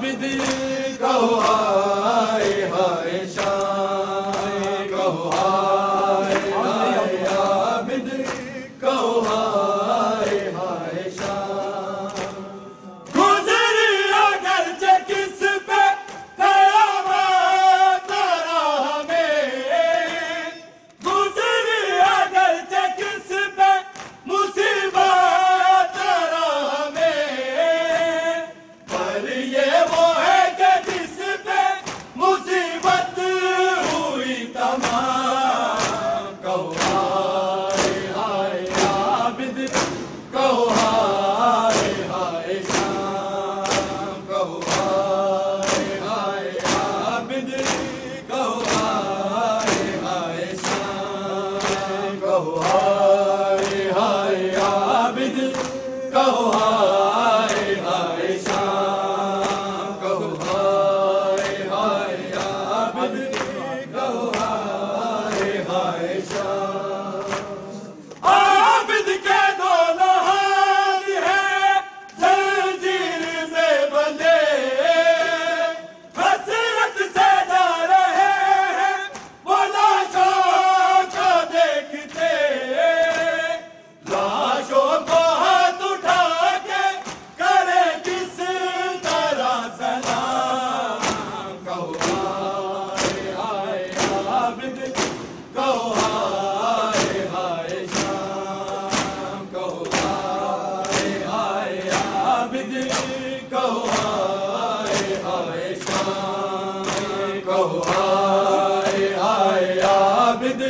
आबिद कहो हाय हाय शान, कहो हाय हाय आबिद कहो हाय हाय शान। गुजरी अगरचे किस पे कयामत राह में, गुजरी अगरचे किस पे मुसीबत राह में, पर ये वो है कि जिस पे मुसीबत हुई तमाम। कहो हाय हाय आबिद कहो हाय हाय शाम, कहो हाय हाय आबिद कहो हाय हाय शाम, कहो हाय हाय आबिद कहो हाय हाय शाम, कहो हाय हाय आबिद कहो हाय हाय शाम। आबिद के दोनों हाथ हैं जंजीर से बंधे, हसरत से जा रहे हैं वो लाशों को देखते, लाशों को हाथ उठा के करे किस तरह सलाम। कहो हाय हाय आबिद कहो हाय हाय शाम, कहो हाय हाय आबिद कहो हाय हाय शाम, कहो हाय हाय आबिद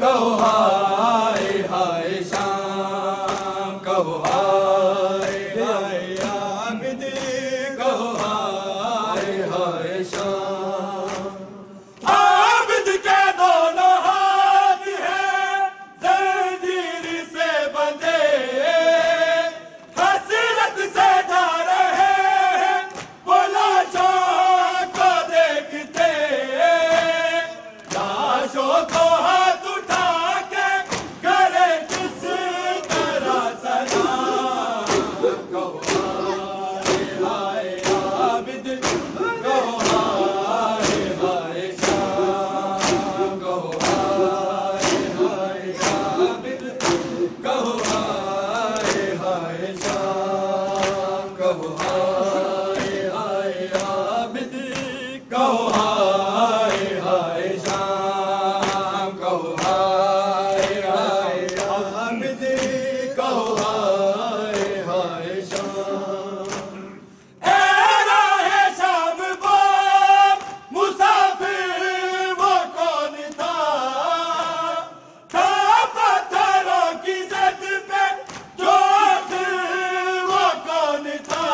कहो हाय हाय शाम, कहो हाय हाय आबिद कहो हाय हाय शाम। आबिद के दोनों हाथ हैं जंजीर से बंधे, हसरत से जा रहे हैं वो लाशों को देखते, लाशों को हाथ उठा के करे किस तरह सलाम। कहो हाय हाय आबिद कहो हाय हाय शाम, कहो हाय हाय आबिद कहो हाय हाय शाम, कहो हाय हाय आबिद कहो हाय हाय शाम, कहो हाय हाय आबिद कहो हाय हाय शाम। ए राहे शाम वो मुसाफिर वो कौन था पत्थरों की जद पे जो आखिर वो कौन था,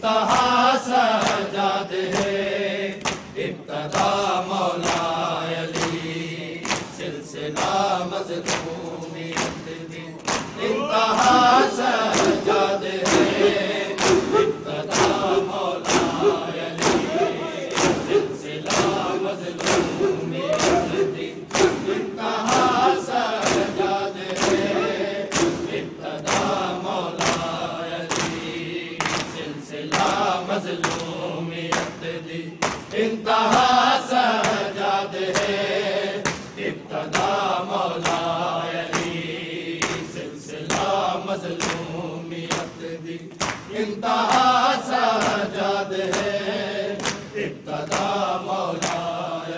इंतहा सजाद है, इब्तदा मौला अली, सिलसिला मज़लूमियत दी। इंतहा सजाद है, इब्तदा मौला अली, सिलसिला मज़लूमियत दी। इंतहा सजाद है, इब्तदा मौला अली, सिलसिला मज़लूमियत दी। इंतहा सजाद है, इब्तदा मौला अली, सिलसिला मज़लूमियत दी। इंतहा सजाद है, इब्तदा मौला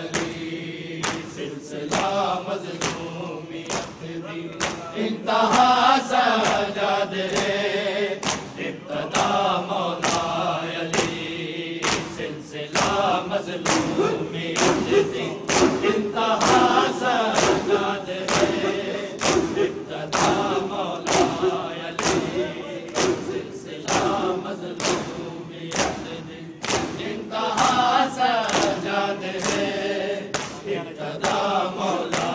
अली, सिलसिला मज़लूमियत दी। इंतहा सजाद है, इब्तदा मौला अली, सिलसिला मज़लूमियत दी। इंतहा सजाद है, इब्तदा मौला अली, सिलसिला मज़लूमियत दी। इंतहा सजाद है, इब्तदा मौला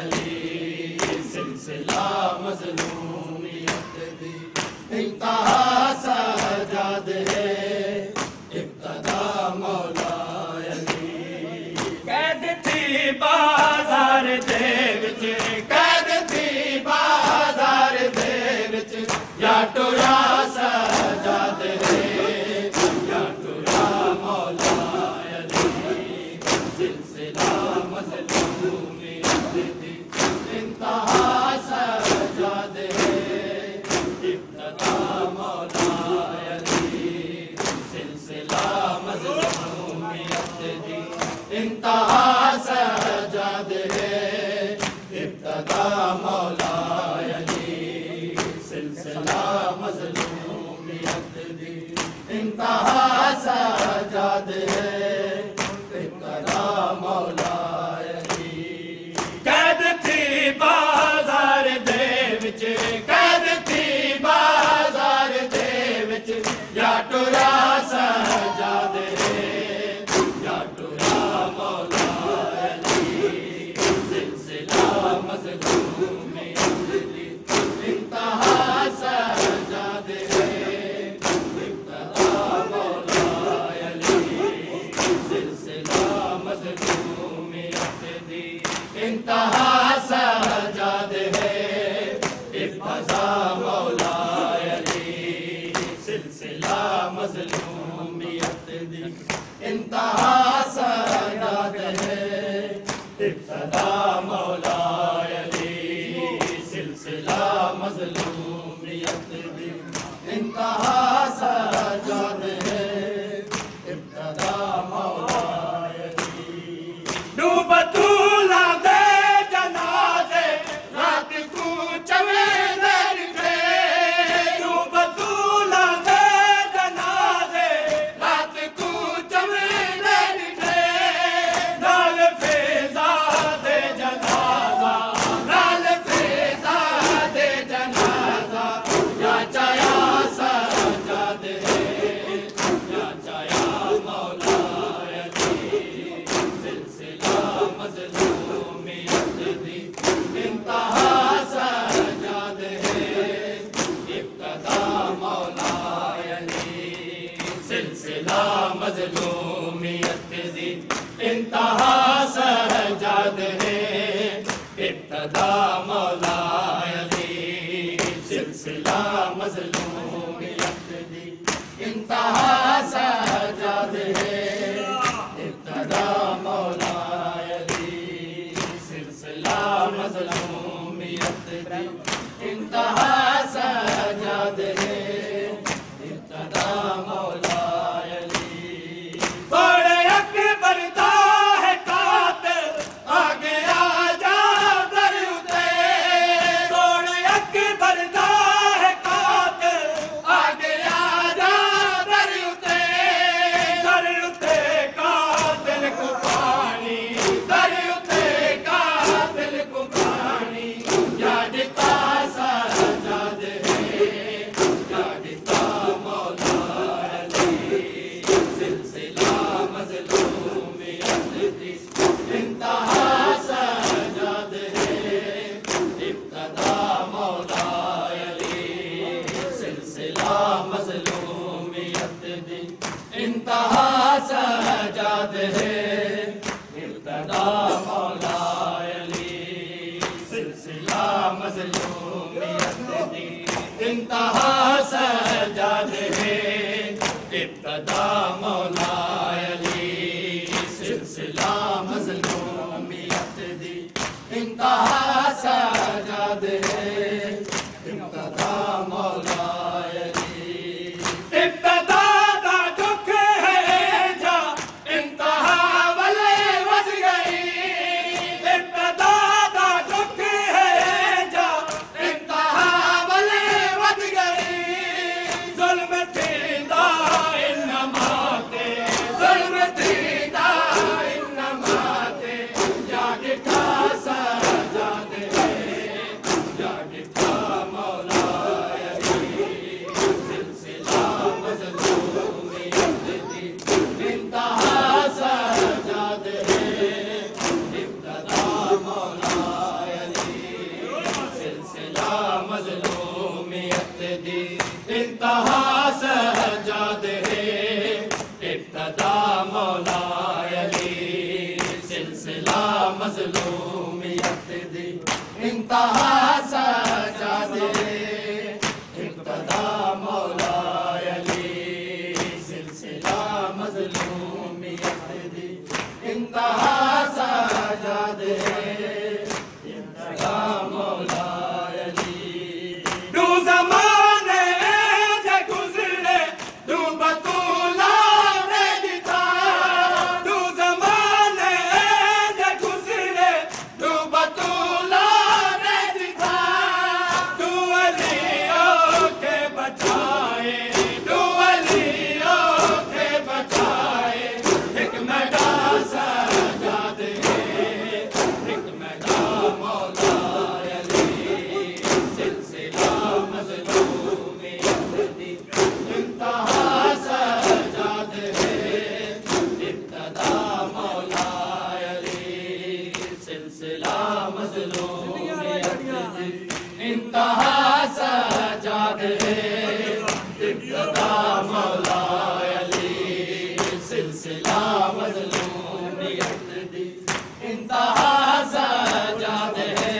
अली, सिलसिला मज़लूमियत दी। इंतहा सजाद है, इब्तदा मौला अली। कैद थी बाज़ार दे विच, कैद थी बाज़ार दे विच, या टुरा सजाद है, या टुरा मौला अली, सिलसिला मज़लूमियत दी। इंतहा सजाद है, इब्तदा मौला अली, सिलसिला मज़लूमियत दी। इंतहा सजाद है, इब्तदा मौला अली, सिलसिला मज़लूमियत दी। इंतहा सजाद है, इब्तदा मौला अली। कैद थी बाज़ार दे विच, कैद थी बाज़ार दे विच, या टुरा सजाद है, या टुरा मौला अली, सिलसिला मज़लूमियत दी। इंतहा सजाद है, इब्तदा मौला अली, सिलसिला मज़लूमियत दी। इंतहा सजाद है, इब्तदा मौला अली, सिलसिला मज़लूमियत दी। इंतहा सजाद है, इब्तदा मौला अली, सिलसिला मज़लूमियत दी। इंतहा सजाद है, इब्तदा मौला अली। डूबतूला दे जनाज़े, रात को चवे दर दे, डूबतूला दे जनाज़े, रात को चवे दर दे। नाल फेज़ा दे जनाज़ा, नाल फेज़ा दे जनाज़ा, या चाया सजाद है, या चाया मौला अली, सिलसिला मज़लूमियत दी। इंतहा सजाद है, इब्तदा मौला अली, सिलसिला मज़लूमियत दी। इंतहा सजाद है, इब्तदा मौला अली, सिलसिला मज़लूमियत दी। इंतहा सजाद है, इब्तदा मौला अली, सिलसिला मज़लूमियत दी। इंतहा सजाद है, इब्तदा मौला अली। बड़े अकबर दा है कातिल, आगे आ जा दर उते, बड़े अकबर दा है कातिल, आगे आ जा दर उते। दर उते कातिल को पानी, दर उते कातिल को पानी, या दिता सजाद है, या दिता मौला अली, दी इंतहा सजाद है इब्तदा मौला अली सिलसिला मज़लूमियत दी इंतहा सजाद है इब्तदा मौला अली इब्तदा दा दुख है जा इंतहा वाले वज गई इब्तदा दा दुख है जा इंतहा वाले वज गई जुल्म थींदा इन्नमा ते जुल्म थींदा इन्नमा ते याद था सजाद है याद था मौला अली सिलसिला मज़लूमियत दी इंतहा सजाद है इब्तदा मौला अली सिलसिला मज़लूमियत दी इंतहा सजाद है इब्तदा मौला अली सिलसिला मज़लूमियत दी इंतहा सजाद है इब्तदा मौला अली सिलसिला मज़लूमियत दी इंतहा सजाद है इब्तदा मौला अली दो ज़माने जे गुज़रे दो बतूला ने दिता दो ज़माने जे गुज़रे दो बतूला ने दिता दो अलियों के बचाए दो अलियों के बचाए हिकमत सजाद है हिकमत मौला अली सिलसिला मज़लूमियत दी इंतहा सजाद है इब्तदा मौला अली सिलसिला मज़लूमियत दी इंतहा सजाद है इब्तदा मौला अली सिलसिला मज़लूमियत दी इंतहा सजाद है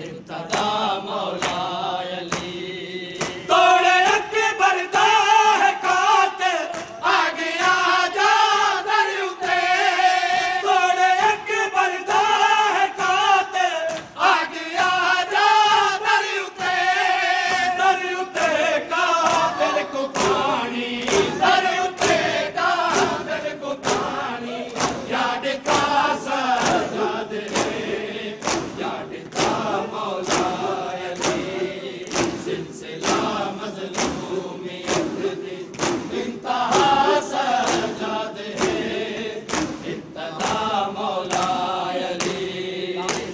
इब्तदा मौला अली तोड़े अकबर दा है कातिल आ गया जा दर उते तोड़े अकबर दा है कातिल आ गया जा दर उते कातिल को पानी दर उते कातिल को पानी याद का सजाद है याद का मौला अली सिलसिला मज़लूमियत दी इंतहा सजाद है इब्तदा मौला अली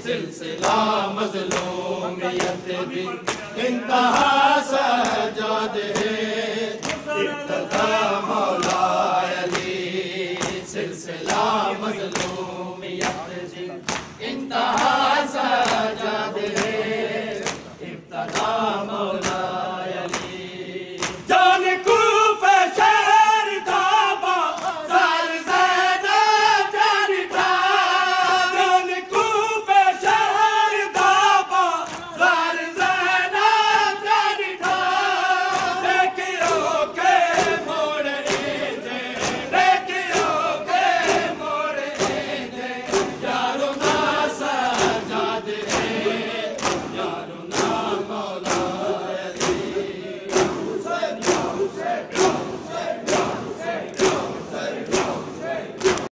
सिलसिला मज़लूमियत दी इंतहा सजाद है इब्तदा मौला अली सिलसिला मज़लूमियत दी इंतहा